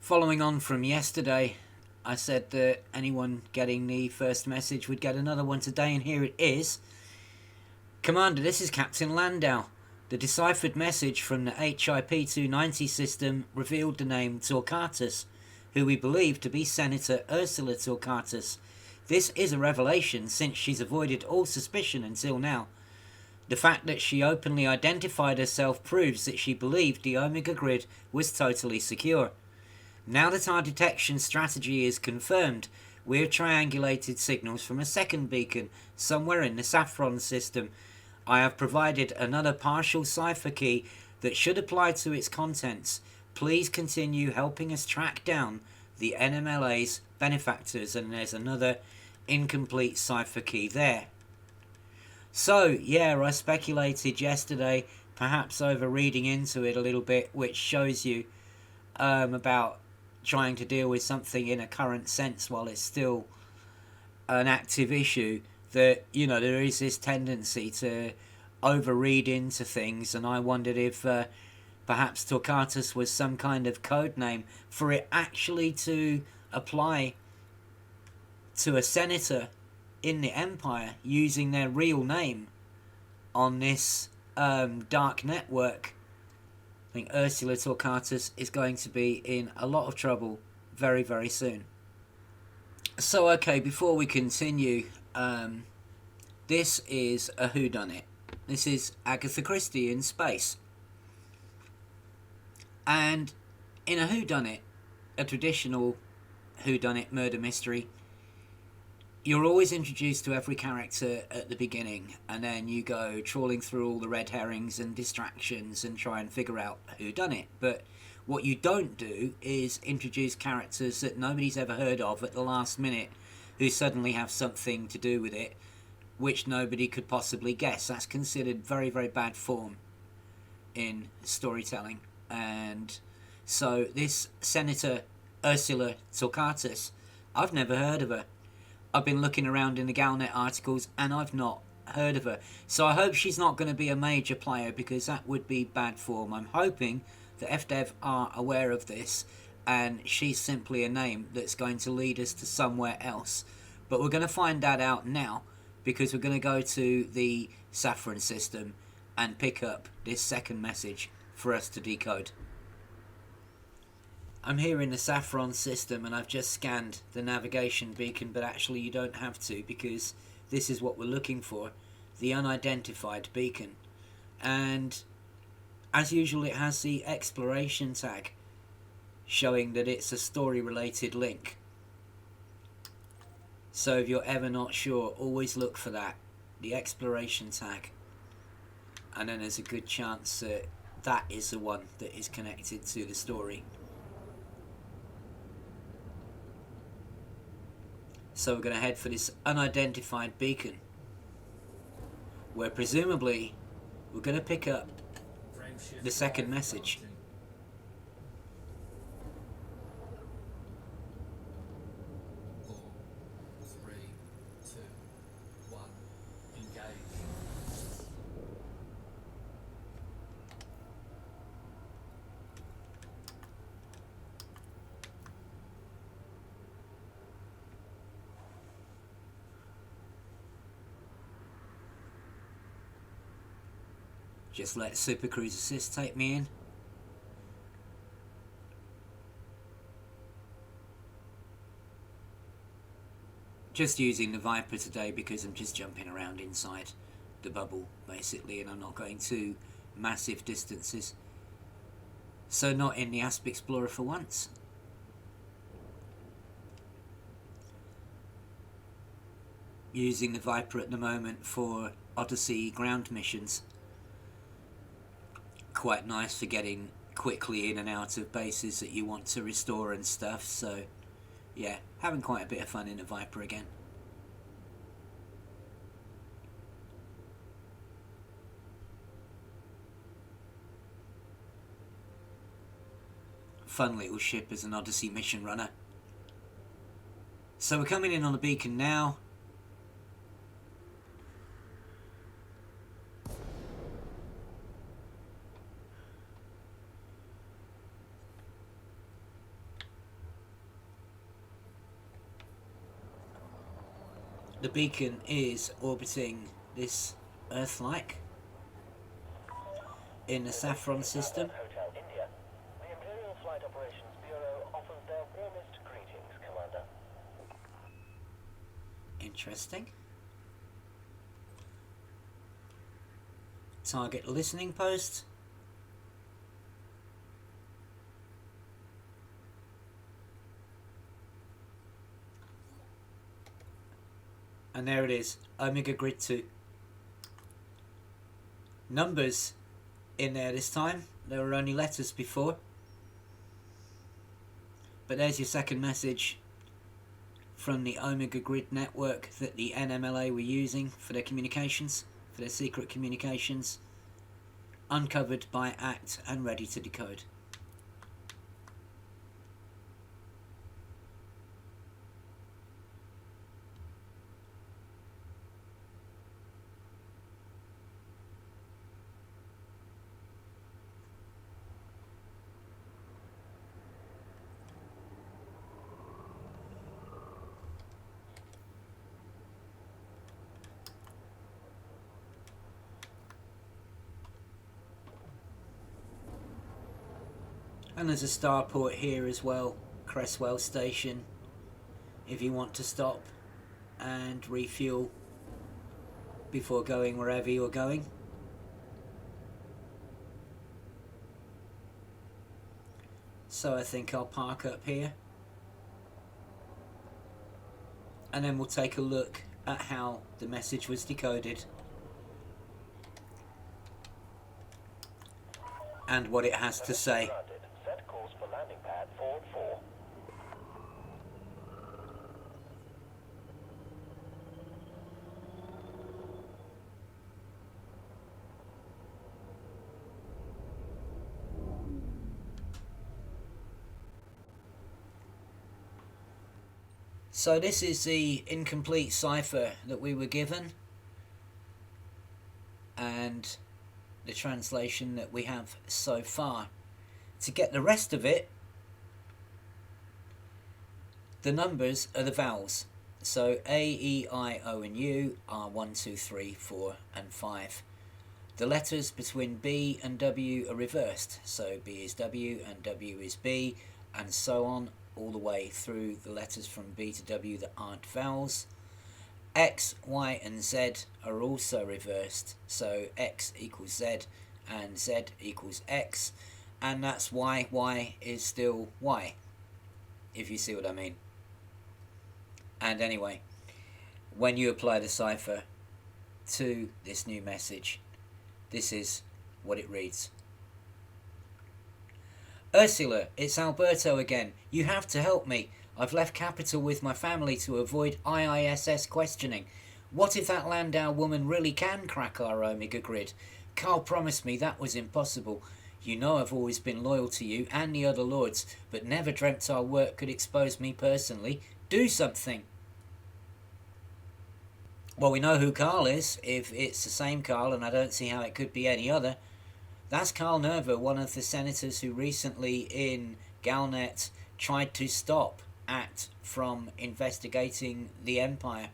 Following on from yesterday, I said that anyone getting the first message would get another one today, and here it is. Commander, this is Captain Landau. The deciphered message from the HIP-290 system revealed the name Torquatus, who we believe to be Senator Ursula Torquatus. This is a revelation since she's avoided all suspicion until now. The fact that she openly identified herself proves that she believed the Omega Grid was totally secure. Now that our detection strategy is confirmed, we have triangulated signals from a second beacon somewhere in the Saffron system. I have provided another partial cipher key that should apply to its contents. Please continue helping us track down the NMLA's benefactors, and there's another incomplete cipher key there. So, yeah, I speculated yesterday, perhaps over reading into it a little bit, which shows you about trying to deal with something in a current sense while it's still an active issue, that, you know, there is this tendency to overread into things, and I wondered if perhaps Torquatus was some kind of code name for it actually to apply to a senator in the Empire using their real name on this dark network. I think Ursula Torquatus is going to be in a lot of trouble very, very soon. So, okay, before we continue, this is a whodunit. This is Agatha Christie in space. And in a whodunit, a traditional whodunit murder mystery, you're always introduced to every character at the beginning, and then you go trawling through all the red herrings and distractions and try and figure out who done it. But what you don't do is introduce characters that nobody's ever heard of at the last minute, who suddenly have something to do with it, which nobody could possibly guess. That's considered very, very bad form in storytelling. And so this Senator Ursula Torquatus, I've never heard of her. I've been looking around in the Galnet articles and I've not heard of her. So I hope she's not going to be a major player, because that would be bad form. I'm hoping that FDev are aware of this and she's simply a name that's going to lead us to somewhere else. But we're going to find that out now, because we're going to go to the Saffron system and pick up this second message for us to decode. I'm here in the Saffron system and I've just scanned the navigation beacon, but actually you don't have to, because this is what we're looking for, the unidentified beacon. And as usual, it has the exploration tag showing that it's a story related link. So if you're ever not sure, always look for that, the exploration tag, and then there's a good chance that that is the one that is connected to the story. So we're going to head for this unidentified beacon, where presumably we're going to pick up the second message. Just let Super Cruise Assist take me in. Just using the Viper today because I'm just jumping around inside the bubble basically, and I'm not going to massive distances. So not in the Asp Explorer for once. Using the Viper at the moment for Odyssey ground missions. Quite nice for getting quickly in and out of bases that you want to restore and stuff. So yeah, having quite a bit of fun in the Viper again. Fun little ship as an Odyssey mission runner. So we're coming in on the beacon now. The beacon is orbiting this Earth-like in the Saffron system. Hotel India. The Imperial Flight Operations Bureau offers their warmest greetings, Commander. Interesting. Target listening post. And there it is, Omega Grid 2. Numbers in there this time. There were only letters before. But there's your second message from the Omega Grid network that the NMLA were using for their communications, for their secret communications. Uncovered by ACT and ready to decode. And there's a starport here as well, Cresswell Station, if you want to stop and refuel before going wherever you're going. So I think I'll park up here. And then we'll take a look at how the message was decoded. And what it has to say. Set course for landing pad forward 4. So this is the incomplete cipher that we were given, and the translation that we have so far. To get the rest of it, the numbers are the vowels. So A, E, I, O and U are 1, 2, 3, 4 and 5. The letters between B and W are reversed. So B is W and W is B, and so on all the way through the letters from B to W that aren't vowels. X, Y and Z are also reversed. So X equals Z and Z equals X. And that's why Y is still Y, if you see what I mean. And anyway, when you apply the cipher to this new message, this is what it reads. Ursula, it's Alberto again. You have to help me. I've left Capital with my family to avoid IISS questioning. What if that Landau woman really can crack our Omega Grid? Carl promised me that was impossible. You know I've always been loyal to you and the other lords, but never dreamt our work could expose me personally. Do something. Well, we know who Carl is, if it's the same Carl, and I don't see how it could be any other. That's Carl Nerva, one of the senators who recently in Galnet tried to stop ACT from investigating the Empire.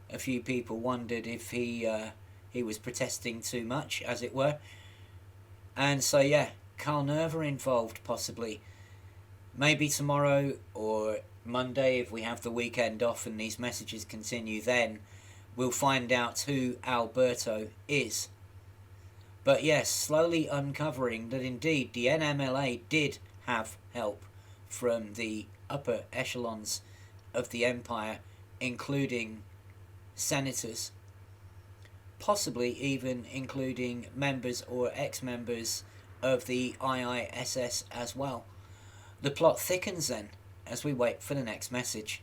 A few people wondered if he was protesting too much, as it were. And so, yeah, Carl Nerva involved, possibly. Maybe tomorrow or Monday, if we have the weekend off and these messages continue, then we'll find out who Alberto is. But yes, slowly uncovering that indeed the NMLA did have help from the upper echelons of the Empire, including senators, possibly even including members or ex-members of the IISS as well. The plot thickens then, as we wait for the next message.